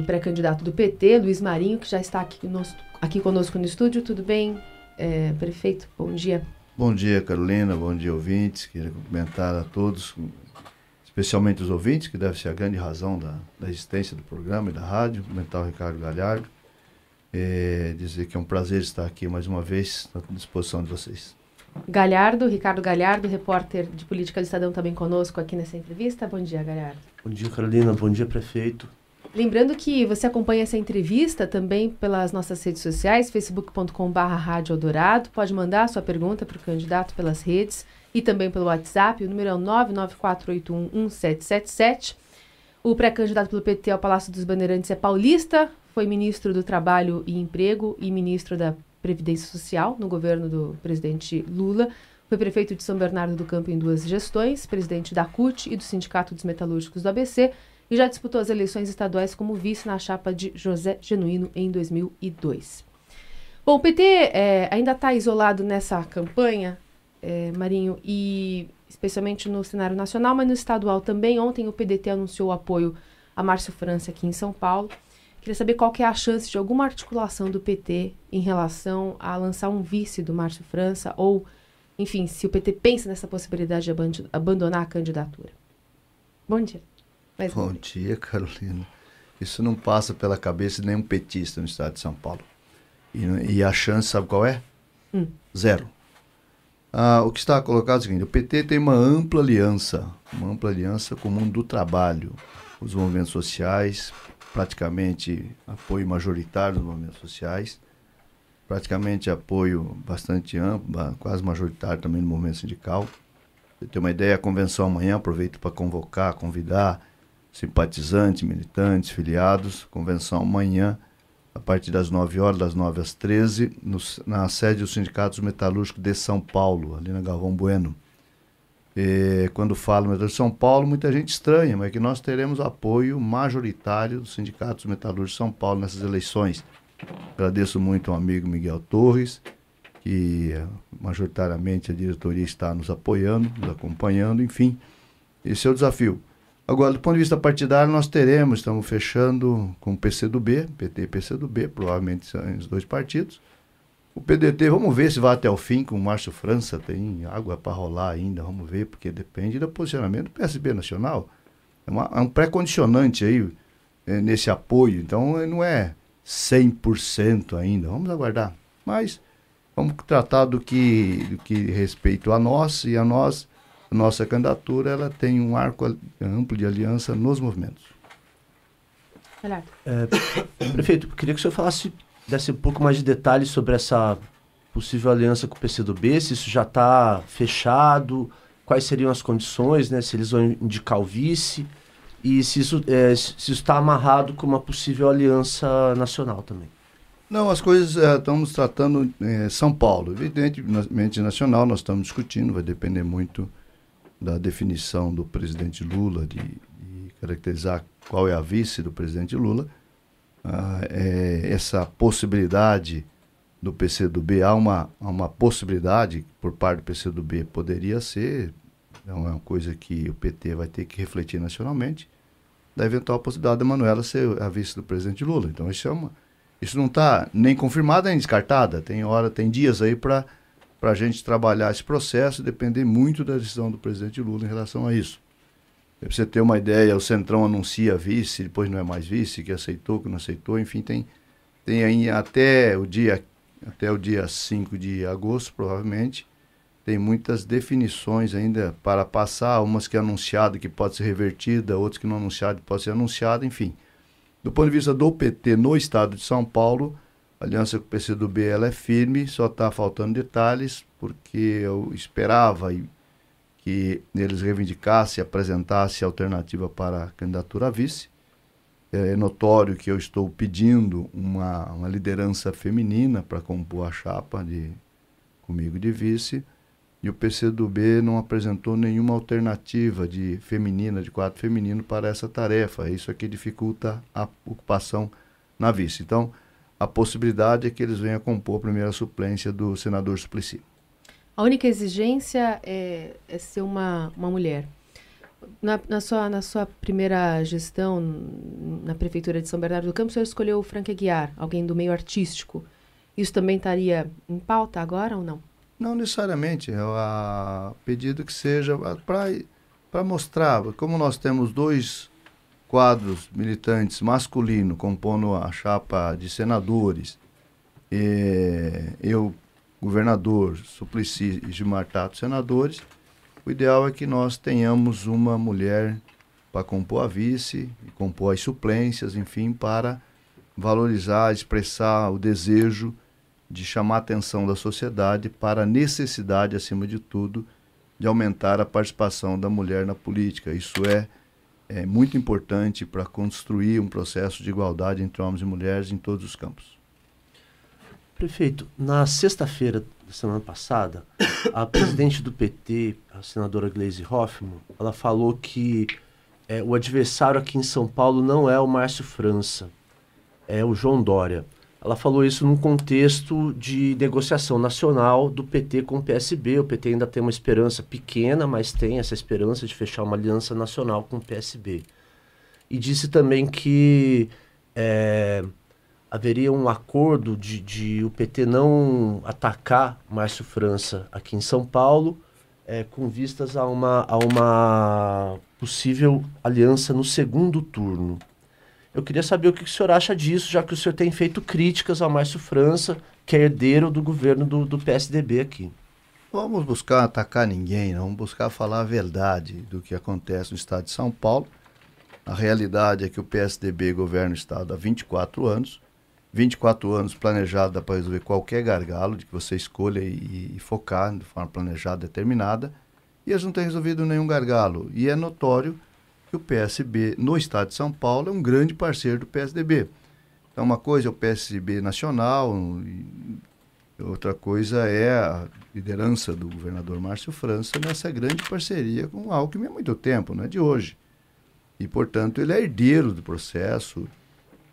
pré-candidato do PT, Luiz Marinho, que já está aqui conosco no estúdio. Tudo bem, prefeito? Bom dia. Bom dia, Carolina. Bom dia, ouvintes. Queria cumprimentar a todos, especialmente os ouvintes, que deve ser a grande razão da existência do programa e da rádio. Cumprimentar o Ricardo Galhardo. Dizer que é um prazer estar aqui mais uma vez à disposição de vocês. Ricardo Galhardo, repórter de política do Estadão, também conosco aqui nessa entrevista. Bom dia, Galhardo. Bom dia, Carolina. Bom dia, prefeito. Lembrando que você acompanha essa entrevista também pelas nossas redes sociais, facebook.com/Rádio Eldorado. Pode mandar a sua pergunta para o candidato pelas redes e também pelo WhatsApp. O número é 994811777. O pré-candidato pelo PT ao Palácio dos Bandeirantes é paulista, foi ministro do Trabalho e Emprego e ministro da Previdência Social no governo do presidente Lula. Foi prefeito de São Bernardo do Campo em 2 gestões, presidente da CUT e do Sindicato dos Metalúrgicos do ABC, e já disputou as eleições estaduais como vice na chapa de José Genuíno em 2002. Bom, o PT ainda está isolado nessa campanha, Marinho, e especialmente no cenário nacional, mas no estadual também. Ontem o PDT anunciou o apoio a Márcio França aqui em São Paulo. Queria saber qual que é a chance de alguma articulação do PT em relação a lançar um vice do Márcio França, ou, enfim, se o PT pensa nessa possibilidade de abandonar a candidatura. Bom dia. Bom dia, Carolina. Isso não passa pela cabeça de nenhum petista no estado de São Paulo. E a chance, sabe qual é? Zero. O que está colocado é o seguinte: o PT tem uma ampla aliança com o mundo do trabalho, os movimentos sociais, praticamente apoio majoritário dos movimentos sociais, praticamente apoio bastante amplo, quase majoritário também no movimento sindical. Você tem uma ideia, a convenção amanhã, aproveito para convidar simpatizantes, militantes, filiados. Convenção amanhã, a partir das 9 horas, das 9 às 13, na sede dos Sindicatos Metalúrgicos de São Paulo, ali na Galvão Bueno. Quando falo Metalúrgico de São Paulo, muita gente estranha, mas é que nós teremos apoio majoritário dos Sindicatos Metalúrgicos de São Paulo nessas eleições. Agradeço muito ao amigo Miguel Torres, que majoritariamente a diretoria está nos apoiando, nos acompanhando, enfim, esse é o desafio. Agora, do ponto de vista partidário, estamos fechando com o PCdoB, PT e PCdoB, provavelmente são os dois partidos. O PDT, vamos ver se vai até o fim com o Márcio França, tem água para rolar ainda, vamos ver, porque depende do posicionamento do PSB Nacional. É um pré-condicionante aí nesse apoio, então não é 100% ainda, vamos aguardar. Mas vamos tratar do que respeito a nós, e a nossa candidatura ela tem um arco amplo de aliança nos movimentos. Prefeito, queria que o senhor desse um pouco mais de detalhes sobre essa possível aliança com o PCdoB, se isso já está fechado, quais seriam as condições, né, se eles vão indicar o vice, e se isso está amarrado com uma possível aliança nacional também. Não, as coisas estamos tratando São Paulo. Evidentemente, nacional, nós estamos discutindo, vai depender muito da definição do presidente Lula, de caracterizar qual é a vice do presidente Lula. Essa possibilidade do PCdoB, há uma possibilidade por parte do PCdoB, poderia ser, é uma coisa que o PT vai ter que refletir nacionalmente, da eventual possibilidade da Manuela ser a vice do presidente Lula. Então isso não está nem confirmada nem descartada, tem dias aí para a gente trabalhar esse processo, depender muito da decisão do presidente Lula em relação a isso. Para você ter uma ideia, o Centrão anuncia vice, depois não é mais vice, que aceitou, que não aceitou, enfim, tem aí até o dia 5 de agosto, provavelmente, tem muitas definições ainda para passar, umas que é anunciada, que pode ser revertida, outras que não anunciada, que pode ser anunciada, enfim. Do ponto de vista do PT no estado de São Paulo, a aliança com o PCdoB ela é firme, só está faltando detalhes, porque eu esperava que eles reivindicassem, apresentassem alternativa para a candidatura a vice. É notório que eu estou pedindo uma liderança feminina para compor a chapa comigo de vice, e o PCdoB não apresentou nenhuma alternativa de quadro feminino para essa tarefa. Isso aqui dificulta a ocupação na vice. Então, a possibilidade é que eles venham a compor a primeira suplência do senador Suplicy. A única exigência é ser uma mulher. Na sua primeira gestão na Prefeitura de São Bernardo do Campo, o senhor escolheu o Frank Aguiar, alguém do meio artístico. Isso também estaria em pauta agora ou não? Não necessariamente. É o pedido que seja para mostrar, como nós temos 2 quadros militantes masculinos compondo a chapa de senadores, eu, governador, Suplicy e Gilmar Tato, senadores, o ideal é que nós tenhamos uma mulher para compor a vice, compor as suplências, enfim, para valorizar, expressar o desejo de chamar a atenção da sociedade para a necessidade, acima de tudo, de aumentar a participação da mulher na política. Isso é muito importante para construir um processo de igualdade entre homens e mulheres em todos os campos. Prefeito, na sexta-feira da semana passada, a presidente do PT, a senadora Gleisi Hoffmann, ela falou que o adversário aqui em São Paulo não é o Márcio França, é o João Dória. Ela falou isso num contexto de negociação nacional do PT com o PSB. O PT ainda tem uma esperança pequena, mas tem essa esperança de fechar uma aliança nacional com o PSB. E disse também que haveria um acordo de o PT não atacar Márcio França aqui em São Paulo, com vistas a uma possível aliança no segundo turno. Eu queria saber o que o senhor acha disso, já que o senhor tem feito críticas ao Márcio França, que é herdeiro do governo do PSDB aqui. Vamos buscar atacar ninguém, não vamos buscar falar a verdade do que acontece no estado de São Paulo. A realidade é que o PSDB governa o estado há 24 anos, 24 anos planejado para resolver qualquer gargalo de que você escolha e focar de forma planejada, determinada, e eles não têm resolvido nenhum gargalo. E é notório que o PSB no estado de São Paulo é um grande parceiro do PSDB. Então, uma coisa é o PSB nacional, e outra coisa é a liderança do governador Márcio França nessa grande parceria com o Alckmin há muito tempo, não é de hoje. E, portanto, ele é herdeiro do processo.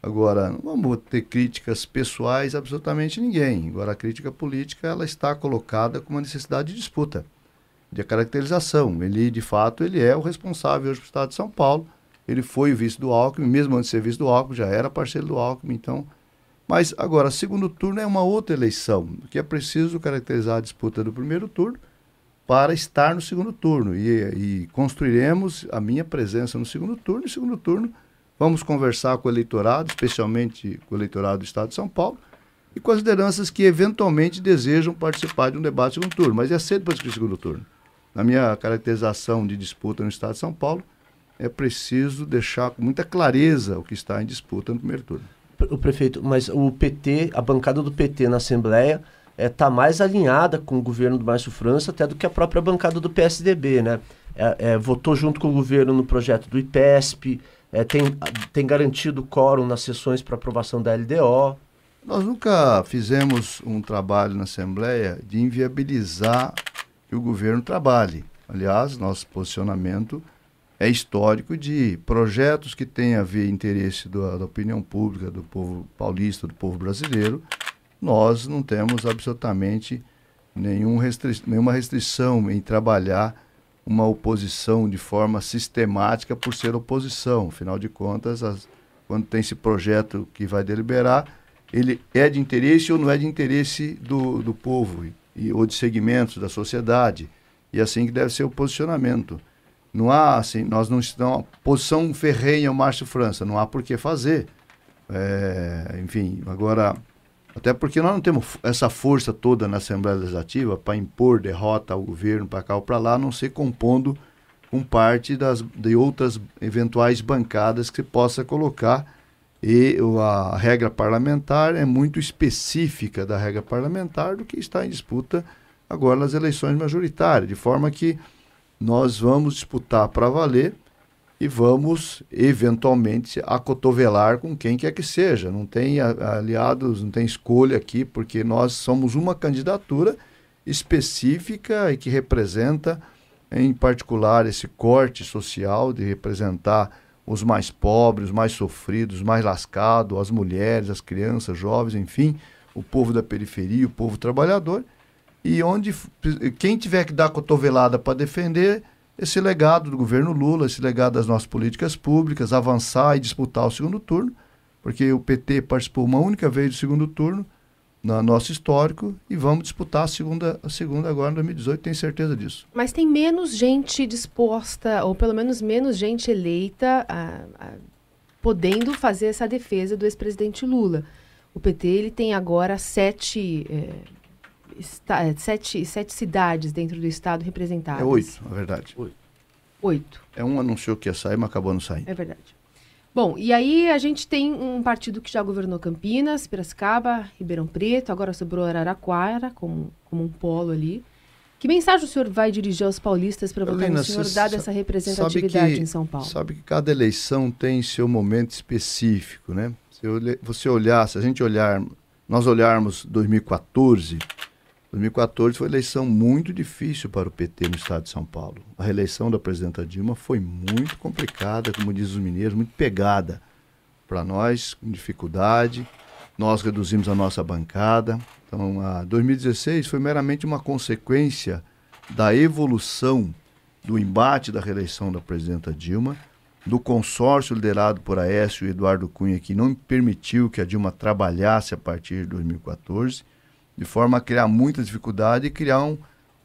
Agora, não vamos ter críticas pessoais a absolutamente ninguém. Agora, a crítica política ela está colocada com uma necessidade de disputa, de caracterização. Ele, de fato, ele é o responsável hoje pelo estado de São Paulo. Ele foi o vice do Alckmin, mesmo antes de ser vice do Alckmin, já era parceiro do Alckmin, então... Mas, agora, segundo turno é uma outra eleição, que é preciso caracterizar a disputa do primeiro turno para estar no segundo turno. E construiremos a minha presença no segundo turno. E no segundo turno, vamos conversar com o eleitorado, especialmente com o eleitorado do estado de São Paulo, e com as lideranças que, eventualmente, desejam participar de um debate no segundo turno. Mas é cedo para discutir o segundo turno. Na minha caracterização de disputa no estado de São Paulo, é preciso deixar com muita clareza o que está em disputa no primeiro turno. O prefeito, mas o PT, a bancada do PT na Assembleia está mais alinhada com o governo do Márcio França até do que a própria bancada do PSDB, né? Votou junto com o governo no projeto do IPESP, tem garantido quórum nas sessões para aprovação da LDO. Nós nunca fizemos um trabalho na Assembleia de inviabilizar que o governo trabalhe. Aliás, nosso posicionamento é histórico de projetos que têm a ver interesse da opinião pública, do povo paulista, do povo brasileiro. Nós não temos absolutamente nenhuma restrição em trabalhar uma oposição de forma sistemática por ser oposição. Afinal de contas, quando tem esse projeto que vai deliberar, ele é de interesse ou não é de interesse do povo ou de segmentos da sociedade. E assim que deve ser o posicionamento. Não há, assim, nós não estamos... Posição ferrenha ao Márcio França, não há por que fazer. Enfim, agora... Até porque nós não temos essa força toda na Assembleia Legislativa para impor derrota ao governo para cá ou para lá, a não ser compondo com parte de outras eventuais bancadas que se possa colocar. E a regra parlamentar é muito específica da regra parlamentar do que está em disputa agora nas eleições majoritárias, de forma que nós vamos disputar para valer e vamos, eventualmente, acotovelar com quem quer que seja. Não tem aliados, não tem escolha aqui, porque nós somos uma candidatura específica e que representa, em particular, esse corte social de representar os mais pobres, os mais sofridos, os mais lascados, as mulheres, as crianças, jovens, enfim, o povo da periferia, o povo trabalhador. E quem tiver que dar cotovelada para defender, esse legado do governo Lula, esse legado das nossas políticas públicas, avançar e disputar o segundo turno, porque o PT participou uma única vez do segundo turno, no nosso histórico, e vamos disputar a segunda agora em 2018, tenho certeza disso. Mas tem menos gente disposta, ou pelo menos menos gente eleita, podendo fazer essa defesa do ex-presidente Lula. O PT ele tem agora sete cidades dentro do estado representadas. É 8, na verdade. 8. Um anunciou que ia sair, mas acabou não saindo. É verdade. Bom, e aí a gente tem um partido que já governou Campinas, Piracicaba, Ribeirão Preto, agora sobrou Araraquara como um polo ali. Que mensagem o senhor vai dirigir aos paulistas para votar no senhor, dada essa representatividade em São Paulo? Sabe que cada eleição tem seu momento específico, né? Nós olharmos 2014 foi uma eleição muito difícil para o PT no estado de São Paulo. A reeleição da presidenta Dilma foi muito complicada, como diz os mineiros, muito pegada para nós, com dificuldade. Nós reduzimos a nossa bancada. Então, 2016 foi meramente uma consequência da evolução do embate da reeleição da presidenta Dilma, do consórcio liderado por Aécio e Eduardo Cunha, que não permitiu que a Dilma trabalhasse a partir de 2014, de forma a criar muita dificuldade e criar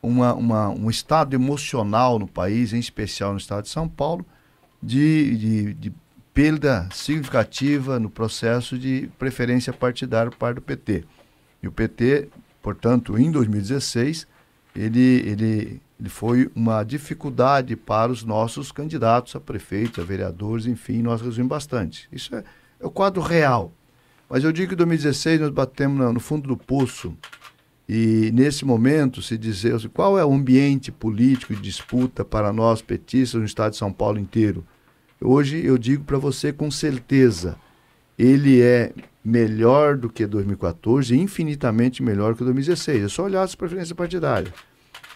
um estado emocional no país, em especial no estado de São Paulo, de perda significativa no processo de preferência partidária por parte do PT. E o PT, portanto, em 2016, ele foi uma dificuldade para os nossos candidatos a prefeitos, a vereadores, enfim, nós resumimos bastante. Isso é o quadro real. Mas eu digo que em 2016 nós batemos no fundo do poço e, nesse momento, se dizer assim, qual é o ambiente político de disputa para nós petistas no estado de São Paulo inteiro. Hoje eu digo para você com certeza, ele é melhor do que 2014 e infinitamente melhor que 2016. É só olhar as preferências partidárias.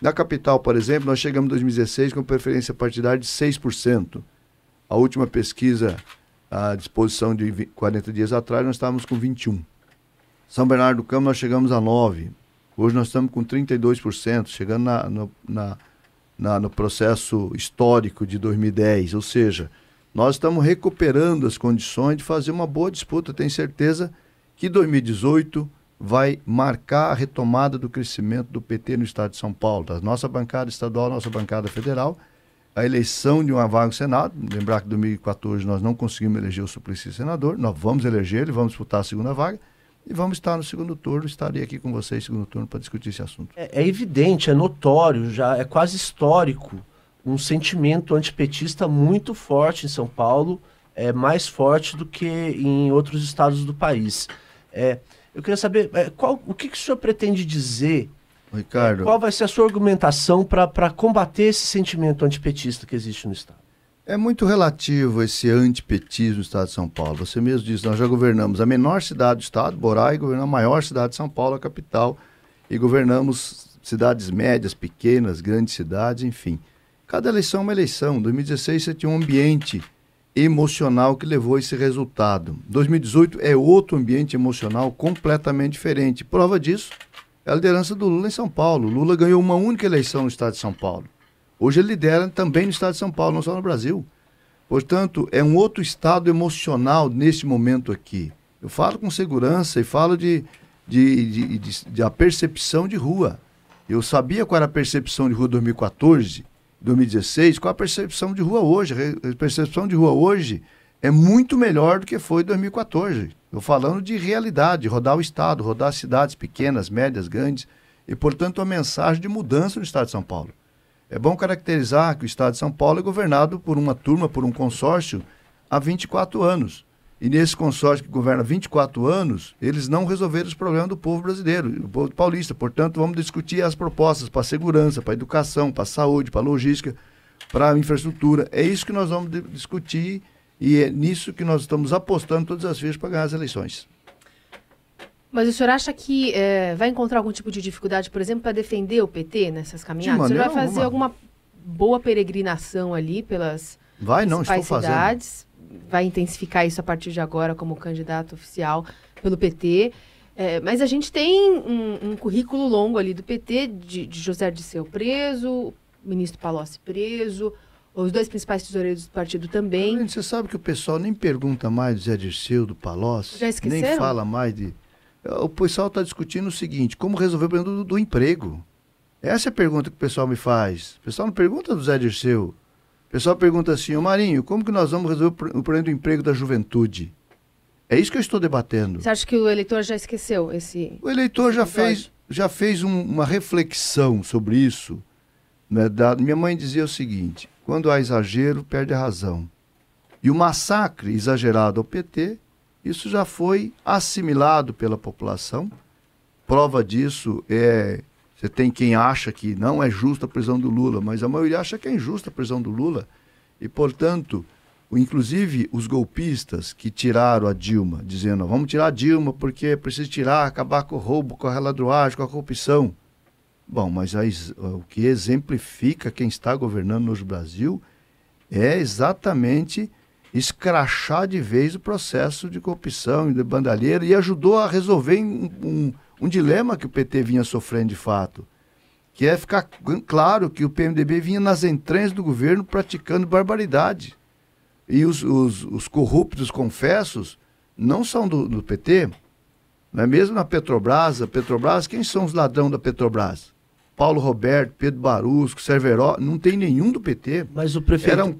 Na capital, por exemplo, nós chegamos em 2016 com preferência partidária de 6%. A última pesquisa à disposição de 40 dias atrás, nós estávamos com 21%. São Bernardo do Campo, nós chegamos a 9%. Hoje nós estamos com 32%, chegando no processo histórico de 2010. Ou seja, nós estamos recuperando as condições de fazer uma boa disputa. Tenho certeza que 2018 vai marcar a retomada do crescimento do PT no estado de São Paulo, da nossa bancada estadual, nossa bancada federal, a eleição de uma vaga no Senado. Lembrar que em 2014 nós não conseguimos eleger o Suplicy senador, nós vamos eleger ele, vamos disputar a segunda vaga e vamos estar no segundo turno, estarei aqui com vocês no segundo turno para discutir esse assunto. É evidente, é notório, já é quase histórico, um sentimento antipetista muito forte em São Paulo, mais forte do que em outros estados do país. Eu queria saber, o que o senhor pretende dizer, Ricardo? Qual vai ser a sua argumentação para combater esse sentimento antipetista que existe no estado? É muito relativo esse antipetismo no estado de São Paulo. Você mesmo disse, nós já governamos a menor cidade do estado, Borá, e governamos a maior cidade de São Paulo, a capital, e governamos cidades médias, pequenas, grandes cidades, enfim. Cada eleição é uma eleição. Em 2016 você tinha um ambiente emocional que levou a esse resultado. 2018 é outro ambiente emocional completamente diferente. Prova disso é a liderança do Lula em São Paulo. Lula ganhou uma única eleição no estado de São Paulo. Hoje ele lidera também no estado de São Paulo, não só no Brasil. Portanto, é um outro estado emocional neste momento aqui. Eu falo com segurança e falo de a percepção de rua. Eu sabia qual era a percepção de rua 2014, 2016, qual a percepção de rua hoje. A percepção de rua hoje é muito melhor do que foi em 2014. Estou falando de realidade, rodar o estado, rodar as cidades pequenas, médias, grandes, e, portanto, a mensagem de mudança no estado de São Paulo. É bom caracterizar que o estado de São Paulo é governado por uma turma, por um consórcio, há 24 anos. E nesse consórcio que governa há 24 anos, eles não resolveram os problemas do povo brasileiro, do povo paulista. Portanto, vamos discutir as propostas para a segurança, para a educação, para a saúde, para a logística, para a infraestrutura. É isso que nós vamos discutir e é nisso que nós estamos apostando todas as vezes para ganhar as eleições. Mas o senhor acha que vai encontrar algum tipo de dificuldade, por exemplo, para defender o PT nessas caminhadas? O senhor vai fazer alguma boa peregrinação ali pelas principais cidades? Vai intensificar isso a partir de agora como candidato oficial pelo PT? Mas a gente tem um currículo longo ali do PT, de José Dirceu preso, ministro Palocci preso, os dois principais tesoureiros do partido também. Você sabe que o pessoal nem pergunta mais do Zé Dirceu, do Palocci, já esqueceram? Nem fala mais de... O pessoal está discutindo o seguinte, como resolver o problema do emprego? Essa é a pergunta que o pessoal me faz. O pessoal não pergunta do Zé Dirceu. O pessoal pergunta assim, ô Marinho, como que nós vamos resolver o problema do emprego da juventude? É isso que eu estou debatendo. Você acha que o eleitor já esqueceu esse... O eleitor já fez uma reflexão sobre isso. Né? Minha mãe dizia o seguinte, quando há exagero, perde a razão. E o massacre exagerado ao PT, isso já foi assimilado pela população. Prova disso é... Você tem quem acha que não é justa a prisão do Lula, mas a maioria acha que é injusta a prisão do Lula. E, portanto, inclusive os golpistas que tiraram a Dilma, dizendo, vamos tirar a Dilma porque é preciso tirar, acabar com o roubo, com a reladroagem, com a corrupção. Bom, mas o que exemplifica quem está governando no Brasil é exatamente escrachar de vez o processo de corrupção e de bandalheira e ajudou a resolver um dilema que o PT vinha sofrendo de fato, que é ficar claro que o PMDB vinha nas entranhas do governo praticando barbaridade. E os corruptos confessos não são do PT, não é mesmo na Petrobras. A Petrobras, quem são os ladrões da Petrobras? Paulo Roberto, Pedro Barusco, Cerveró, não tem nenhum do PT. Mas o prefeito... Eram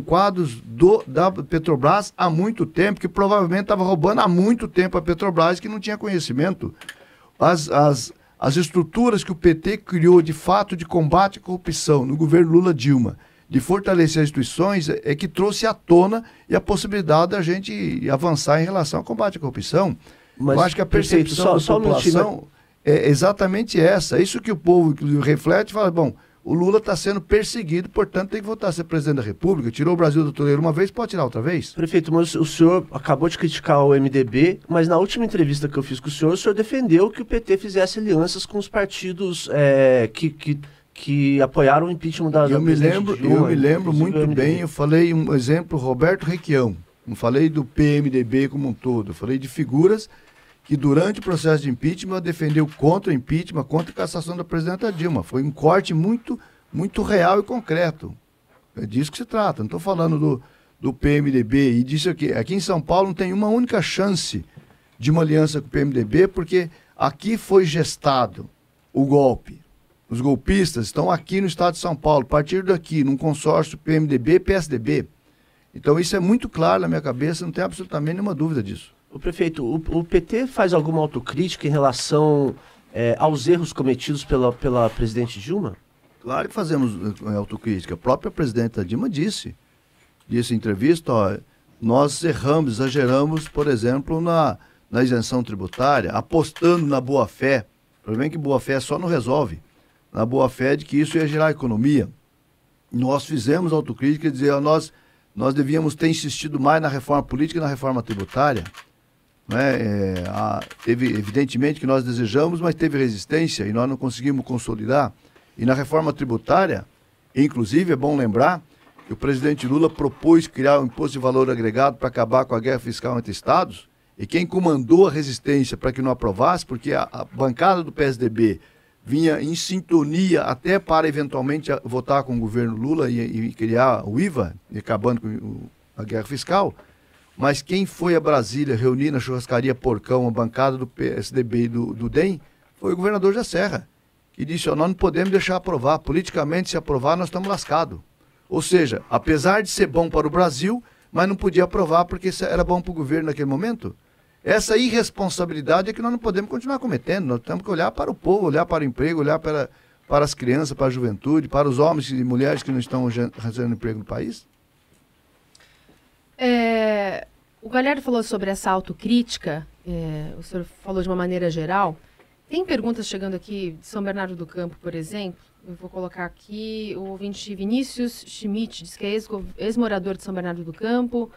quadros da Petrobras há muito tempo, que provavelmente estava roubando há muito tempo a Petrobras, que não tinha conhecimento. As estruturas que o PT criou de fato de combate à corrupção no governo Lula-Dilma, de fortalecer as instituições, é que trouxe à tona e a possibilidade da gente avançar em relação ao combate à corrupção. Mas, eu acho que a percepção da população é exatamente essa. É isso que o povo reflete e fala, bom, o Lula está sendo perseguido, portanto tem que voltar a ser presidente da República. Tirou o Brasil do toleiro uma vez, pode tirar outra vez? Prefeito, mas o senhor acabou de criticar o MDB, mas na última entrevista que eu fiz com o senhor defendeu que o PT fizesse alianças com os partidos que apoiaram o impeachment da presidente Dilma. Eu me lembro muito bem, eu falei um exemplo, Roberto Requião. Não falei do PMDB como um todo, eu falei de figuras que durante o processo de impeachment defendeu contra o impeachment, contra a cassação da presidenta Dilma. Foi um corte muito, muito real e concreto. É disso que se trata. Não estou falando do PMDB. E disso aqui em São Paulo não tem uma única chance de uma aliança com o PMDB, porque aqui foi gestado o golpe. Os golpistas estão aqui no estado de São Paulo, a partir daqui, num consórcio PMDB-PSDB. Então isso é muito claro na minha cabeça, não tem absolutamente nenhuma dúvida disso. O prefeito, o PT faz alguma autocrítica em relação aos erros cometidos pela presidente Dilma? Claro que fazemos autocrítica. A própria presidenta Dilma disse em entrevista, nós erramos, exageramos, por exemplo, na isenção tributária, apostando na boa-fé. O problema é que boa-fé só não resolve. Na boa-fé de que isso ia gerar economia. Nós fizemos autocrítica e dizer, nós devíamos ter insistido mais na reforma política e na reforma tributária. Né? Evidentemente que nós desejamos, mas teve resistência e nós não conseguimos consolidar. E na reforma tributária, inclusive, é bom lembrar que o presidente Lula propôs criar um imposto de valor agregado para acabar com a guerra fiscal entre estados, e quem comandou a resistência para que não aprovasse, porque a bancada do PSDB vinha em sintonia até para eventualmente votar com o governo Lula e criar o IVA, e acabando com a guerra fiscal. Mas quem foi a Brasília reunir na churrascaria Porcão a bancada do PSDB e do DEM foi o governador José Serra, que disse, nós não podemos deixar aprovar, politicamente se aprovar nós estamos lascados. Ou seja, apesar de ser bom para o Brasil, mas não podia aprovar porque era bom para o governo naquele momento. Essa irresponsabilidade é que nós não podemos continuar cometendo, nós temos que olhar para o povo, olhar para o emprego, olhar para as crianças, para a juventude, para os homens e mulheres que não estão gerando emprego no país. O Galhardo falou sobre essa autocrítica, o senhor falou de uma maneira geral. Tem perguntas chegando aqui de São Bernardo do Campo, por exemplo. Eu vou colocar aqui o ouvinte Vinícius Schmidt, diz que é ex-morador de São Bernardo do Campo.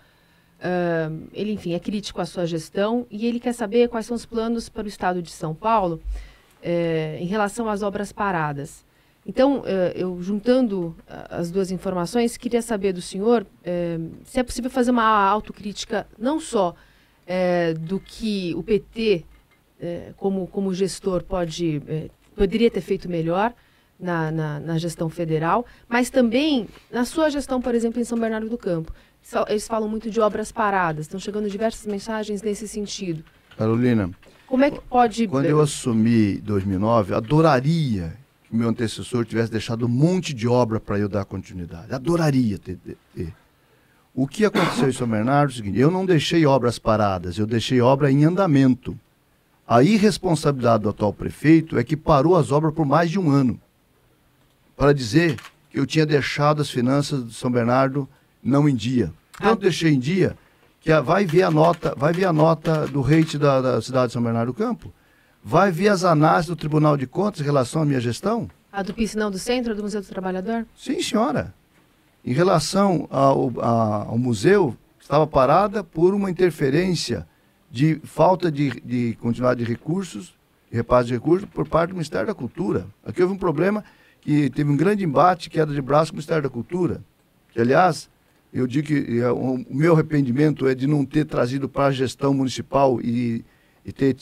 Ele, enfim, é crítico à sua gestão e ele quer saber quais são os planos para o estado de São Paulo em relação às obras paradas. Então, eu juntando as duas informações, queria saber do senhor se é possível fazer uma autocrítica não só do que o PT, como gestor, poderia ter feito melhor, na gestão federal, mas também na sua gestão, por exemplo, em São Bernardo do Campo. Eles falam muito de obras paradas, estão chegando diversas mensagens nesse sentido. Carolina, como é que pode... Quando eu assumi em 2009, adoraria que o meu antecessor tivesse deixado um monte de obra para eu dar continuidade. Adoraria ter. O que aconteceu em São Bernardo é o seguinte: eu não deixei obras paradas, eu deixei obra em andamento. A irresponsabilidade do atual prefeito é que parou as obras por mais de um ano, para dizer que eu tinha deixado as finanças de São Bernardo não em dia. Tanto deixei em dia que vai ver a nota do rate da cidade de São Bernardo do Campo, vai ver as análises do Tribunal de Contas em relação à minha gestão. A do Piscinão do Centro, do Museu do Trabalhador? Sim, senhora. Em relação ao museu, estava parada por uma interferência de falta de continuidade de recursos, de repasse de recursos, por parte do Ministério da Cultura. Aqui houve um problema que teve um grande embate, queda de braço com o Ministério da Cultura, que, aliás, eu digo que o meu arrependimento é de não ter trazido para a gestão municipal e ter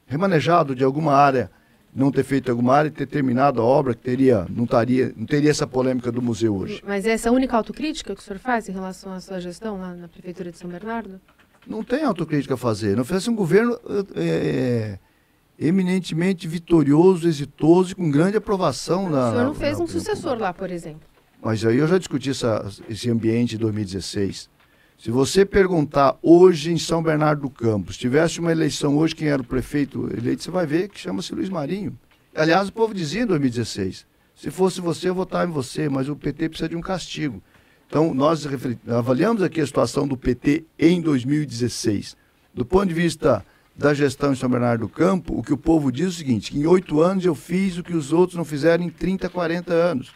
remanejado de alguma área, não ter feito alguma área e ter terminado a obra, que não teria essa polêmica do museu hoje. Mas essa é a única autocrítica que o senhor faz em relação à sua gestão lá na Prefeitura de São Bernardo? Não tem autocrítica a fazer. Não fez um governo eminentemente vitorioso, exitoso e com grande aprovação. O senhor não fez um sucessor lá, por exemplo. Mas aí eu já discuti esse ambiente em 2016. Se você perguntar hoje em São Bernardo do Campo, se tivesse uma eleição hoje, quem era o prefeito eleito, você vai ver que chama-se Luiz Marinho. Aliás, o povo dizia em 2016, se fosse você, eu votava em você, mas o PT precisa de um castigo. Então, nós avaliamos aqui a situação do PT em 2016. Do ponto de vista da gestão em São Bernardo do Campo, o que o povo diz é o seguinte, que em 8 anos eu fiz o que os outros não fizeram em 30, 40 anos.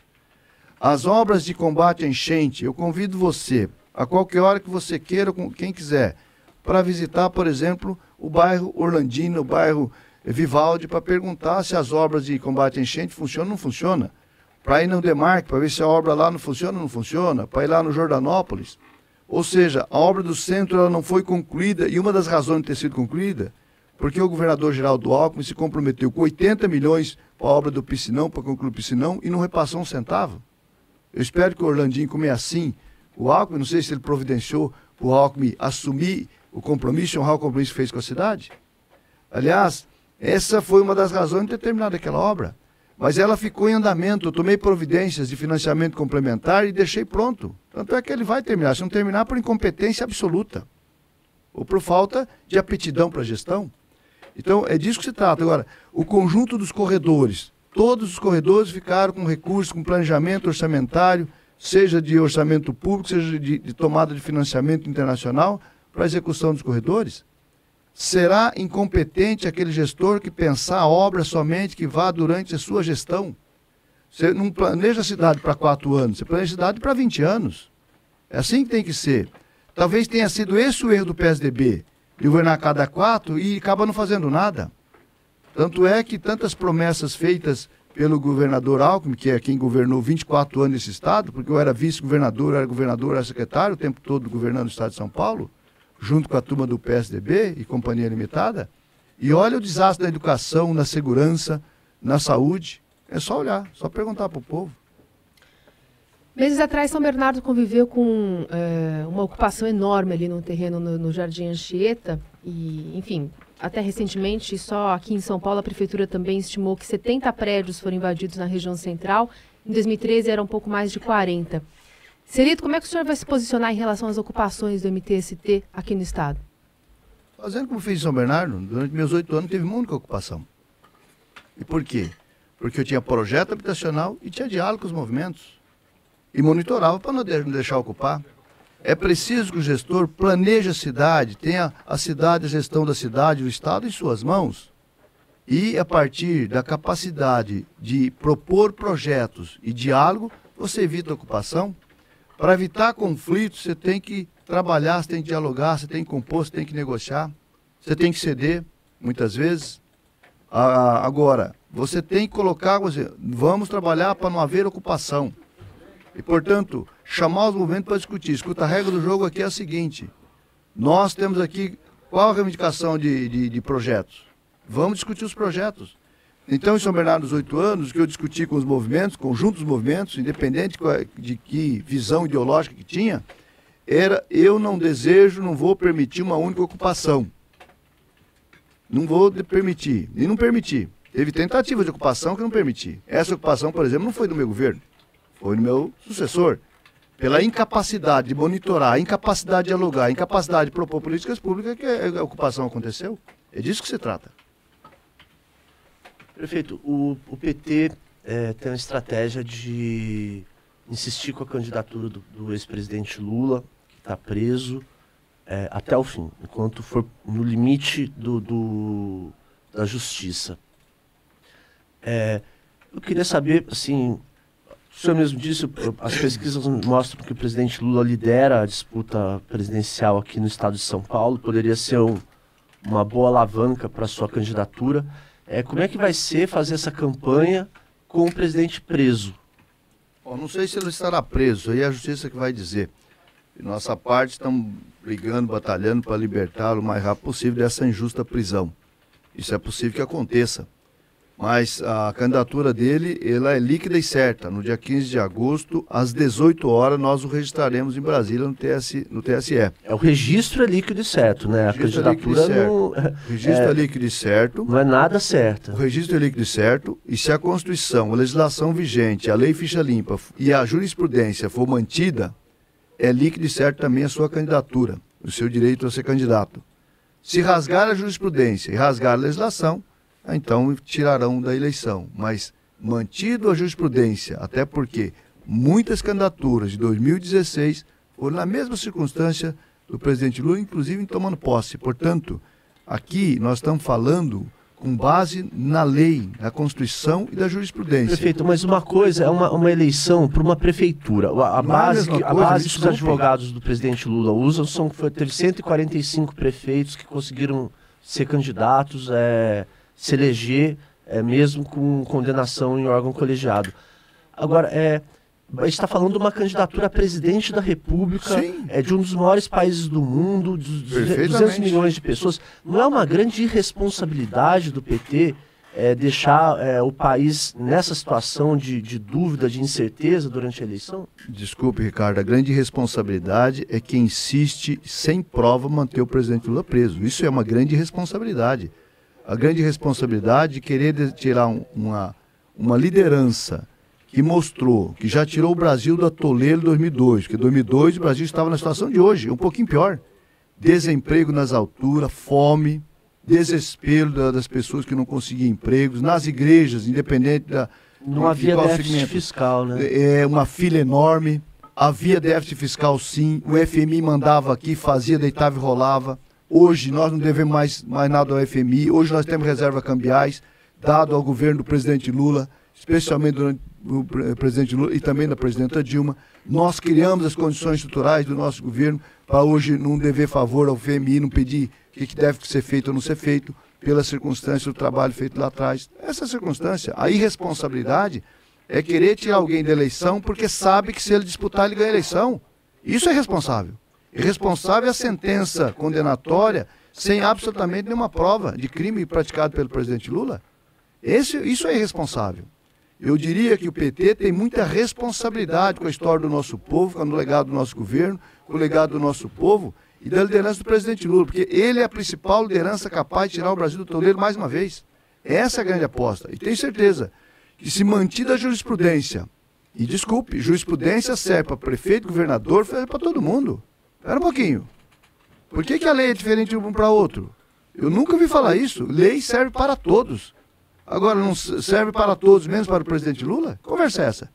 As obras de combate à enchente, eu convido você, a qualquer hora que você queira, com quem quiser, para visitar, por exemplo, o bairro Orlandina, o bairro Vivaldi, para perguntar se as obras de combate à enchente funcionam ou não funcionam. Para ir no Demarque, para ver se a obra lá não funciona ou não funciona. Para ir lá no Jordanópolis. Ou seja, a obra do centro ela não foi concluída, e uma das razões de ter sido concluída, porque o governador Geraldo Alckmin se comprometeu com 80 milhões para a obra do Piscinão, para concluir o Piscinão, e não repassou um centavo. Eu espero que o Orlandinho, como é assim, o Alckmin, não sei se ele providenciou o Alckmin assumir o compromisso, honrar o compromisso que fez com a cidade. Aliás, essa foi uma das razões de ter terminado aquela obra. Mas ela ficou em andamento, eu tomei providências de financiamento complementar e deixei pronto. Tanto é que ele vai terminar, se não terminar por incompetência absoluta. Ou por falta de aptidão para a gestão. Então, é disso que se trata. Agora, o conjunto dos corredores, todos os corredores ficaram com recursos, com planejamento orçamentário, seja de orçamento público, seja de tomada de financiamento internacional, para a execução dos corredores. Será incompetente aquele gestor que pensar a obra somente que vá durante a sua gestão? Você não planeja a cidade para 4 anos, você planeja a cidade para 20 anos. É assim que tem que ser. Talvez tenha sido esse o erro do PSDB, de governar a cada 4 e acaba não fazendo nada. Tanto é que tantas promessas feitas pelo governador Alckmin, que é quem governou 24 anos nesse estado, porque eu era vice-governador, era secretário o tempo todo governando o estado de São Paulo, junto com a turma do PSDB e Companhia Limitada, e olha o desastre da educação, na segurança, na saúde. É só olhar, só perguntar para o povo. Meses atrás, São Bernardo conviveu com uma ocupação enorme ali no terreno no Jardim Anchieta, e, enfim, até recentemente, só aqui em São Paulo, a Prefeitura também estimou que 70 prédios foram invadidos na região central. Em 2013, era um pouco mais de 40. Celito, como é que o senhor vai se posicionar em relação às ocupações do MTST aqui no estado? Fazendo como fiz em São Bernardo, durante meus 8 anos teve uma única ocupação. E por quê? Porque eu tinha projeto habitacional e tinha diálogo com os movimentos. E monitorava para não deixar ocupar. É preciso que o gestor planeje a cidade, tenha a cidade, a gestão da cidade, o estado em suas mãos. E a partir da capacidade de propor projetos e diálogo, você evita a ocupação. Para evitar conflitos, você tem que trabalhar, você tem que dialogar, você tem que compor, você tem que negociar, você tem que ceder, muitas vezes. Agora, você tem que colocar, vamos trabalhar para não haver ocupação. E, portanto, chamar os movimentos para discutir. Escuta, a regra do jogo aqui é a seguinte, nós temos aqui, qual a reivindicação de projetos? Vamos discutir os projetos. Então, em São Bernardo, nos 8 anos, o que eu discuti com os movimentos, conjunto dos movimentos, independente de que visão ideológica que tinha, era: eu não desejo, não vou permitir uma única ocupação. Não vou permitir, e não permiti. Teve tentativa de ocupação que não permiti. Essa ocupação, por exemplo, não foi do meu governo, foi do meu sucessor. Pela incapacidade de monitorar, incapacidade de dialogar, incapacidade de propor políticas públicas, que a ocupação aconteceu. É disso que se trata. Prefeito, o PT tem uma estratégia de insistir com a candidatura do ex-presidente Lula, que está preso, até o fim, enquanto for no limite da justiça. Eu queria saber, assim, o senhor mesmo disse, as pesquisas mostram que o presidente Lula lidera a disputa presidencial aqui no estado de São Paulo, poderia ser uma boa alavanca para a sua candidatura. Como é que vai ser fazer essa campanha com o presidente preso? Bom, não sei se ele estará preso, aí é a justiça que vai dizer. De nossa parte, estamos brigando, batalhando para libertá-lo o mais rápido possível dessa injusta prisão. Isso é possível que aconteça. Mas a candidatura dele, ela é líquida e certa. No dia 15 de agosto, às 18 horas, nós o registraremos em Brasília, no TSE. O registro é líquido e certo, né? A candidatura não... O registro é líquido e certo. Não é nada certo. O registro é líquido e certo. E se a Constituição, a legislação vigente, a lei ficha limpa e a jurisprudência for mantida, é líquido e certo também a sua candidatura, o seu direito a ser candidato. Se rasgar a jurisprudência e rasgar a legislação, então tirarão da eleição. Mas mantido a jurisprudência, até porque muitas candidaturas de 2016 foram na mesma circunstância do presidente Lula, inclusive em tomando posse. Portanto, aqui nós estamos falando com base na lei, na Constituição e da jurisprudência. Prefeito, mas uma coisa é uma eleição para uma prefeitura. A base que os advogados do presidente Lula usam teve 145 prefeitos que conseguiram ser candidatos, se eleger, mesmo com condenação em órgão colegiado. Agora, a gente está falando de uma candidatura a presidente da República, de um dos maiores países do mundo, de 200 milhões de pessoas. Não é uma grande irresponsabilidade do PT deixar o país nessa situação de dúvida, de incerteza durante a eleição? Desculpe, Ricardo, a grande irresponsabilidade é quem insiste, sem prova, manter o presidente Lula preso. Isso é uma grande irresponsabilidade. A grande responsabilidade de querer tirar uma liderança que mostrou, que já tirou o Brasil do atoleiro em 2002, porque em 2002 o Brasil estava na situação de hoje, um pouquinho pior. Desemprego nas alturas, fome, desespero das pessoas que não conseguiam empregos, nas igrejas, independente da... Não havia déficit fiscal, né? Uma fila enorme, havia déficit fiscal sim, o FMI mandava aqui, fazia, deitava e rolava. Hoje nós não devemos mais nada ao FMI, hoje nós temos reservas cambiais, dado ao governo do presidente Lula, especialmente durante o presidente Lula e também da presidenta Dilma. Nós criamos as condições estruturais do nosso governo para hoje não dever favor ao FMI, não pedir o que deve ser feito ou não ser feito, pela circunstância do trabalho feito lá atrás. Essa circunstância, a irresponsabilidade é querer tirar alguém da eleição porque sabe que se ele disputar ele ganha a eleição. Isso é irresponsável. Irresponsável é a sentença condenatória sem absolutamente nenhuma prova de crime praticado pelo presidente Lula. Isso é irresponsável. Eu diria que o PT tem muita responsabilidade com a história do nosso povo, com o legado do nosso governo, com o legado do nosso povo e da liderança do presidente Lula, porque ele é a principal liderança capaz de tirar o Brasil do atoleiro mais uma vez. Essa é a grande aposta. E tenho certeza que se mantida a jurisprudência, e desculpe, jurisprudência serve para prefeito, governador, serve para todo mundo. Espera um pouquinho. Por que a lei é diferente de um para outro? Eu nunca ouvi falar isso. Lei serve para todos. Agora, não serve para todos, menos para o presidente Lula? Que conversa é essa?